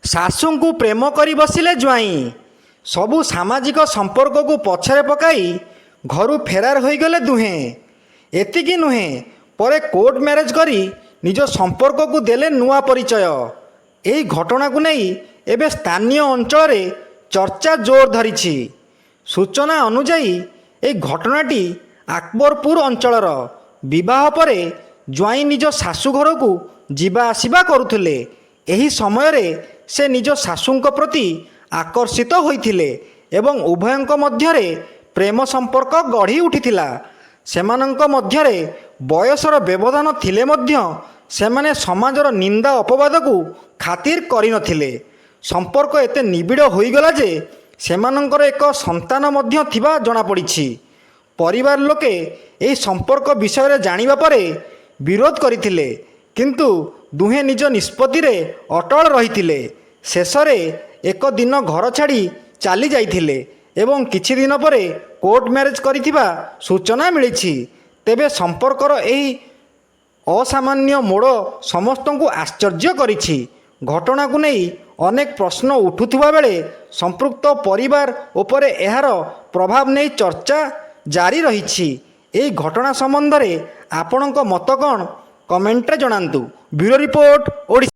ଶାଶୁଙ୍କୁ ପ୍ରେମ କରି ବସିଲେ ଜ୍ୱାଇଁ। ସବୁ ସାମାଜିକ ସମ୍ପର୍କକୁ ପଛରେ ପକାଇ ଘରୁ ଫେରାର ହୋଇଗଲେ ଦୁହେଁ। ଏତିକି ନୁହେଁ, ପରେ କୋର୍ଟ ମ୍ୟାରେଜ୍ କରି ନିଜ ସମ୍ପର୍କକୁ ଦେଲେ ନୂଆ ପରିଚୟ। ଏହି ଘଟଣାକୁ ନେଇ ଏବେ ସ୍ଥାନୀୟ ଅଞ୍ଚଳରେ ଚର୍ଚ୍ଚା ଜୋର ଧରିଛି। ସୂଚନା ଅନୁଯାୟୀ ଏହି ଘଟଣାଟି ଆକବରପୁର ଅଞ୍ଚଳର। ବିବାହ ପରେ ଜ୍ୱାଇଁ ନିଜ ଶାଶୁ ଘରକୁ ଯିବା ଆସିବା କରୁଥିଲେ। ଏହି ସମୟରେ ସେ ନିଜ ଶାଶୁଙ୍କ ପ୍ରତି ଆକର୍ଷିତ ହୋଇଥିଲେ ଏବଂ ଉଭୟଙ୍କ ମଧ୍ୟରେ ପ୍ରେମ ସମ୍ପର୍କ ଗଢ଼ି ଉଠିଥିଲା। ସେମାନଙ୍କ ମଧ୍ୟରେ ବୟସର ବ୍ୟବଧାନ ଥିଲେ ମଧ୍ୟ ସେମାନେ ସମାଜର ନିନ୍ଦା ଅପବାଦକୁ ଖାତିର କରିନଥିଲେ। ସମ୍ପର୍କ ଏତେ ନିବିଡ଼ ହୋଇଗଲା ଯେ ସେମାନଙ୍କର ଏକ ସନ୍ତାନ ମଧ୍ୟ ଥିବା ଜଣାପଡ଼ିଛି। ପରିବାର ଲୋକେ ଏହି ସମ୍ପର୍କ ବିଷୟରେ ଜାଣିବା ପରେ ବିରୋଧ କରିଥିଲେ, କିନ୍ତୁ ଦୁହେଁ ନିଜ ନିଷ୍ପତ୍ତିରେ ଅଟଳ ରହିଥିଲେ। ଶେଷରେ ଏକ ଦିନ ଘର ଛାଡ଼ି ଚାଲି ଯାଇଥିଲେ ଏବଂ କିଛି ଦିନ ପରେ କୋର୍ଟ ମ୍ୟାରେଜ୍ କରିଥିବା ସୂଚନା ମିଳିଛି। ତେବେ ସମ୍ପର୍କର ଏହି ଅସାମାନ୍ୟ ମୋଡ଼ ସମସ୍ତଙ୍କୁ ଆଶ୍ଚର୍ଯ୍ୟ କରିଛି। ଘଟଣାକୁ ନେଇ ଅନେକ ପ୍ରଶ୍ନ ଉଠୁଥିବା ବେଳେ ସମ୍ପୃକ୍ତ ପରିବାର ଉପରେ ଏହାର ପ୍ରଭାବ ନେଇ ଚର୍ଚ୍ଚା ଜାରି ରହିଛି। ଏହି ଘଟଣା ସମ୍ବନ୍ଧରେ ଆପଣଙ୍କ ମତ କ'ଣ? କମେଣ୍ଟରେ ଜଣାନ୍ତୁ। Bureau report, Odisha.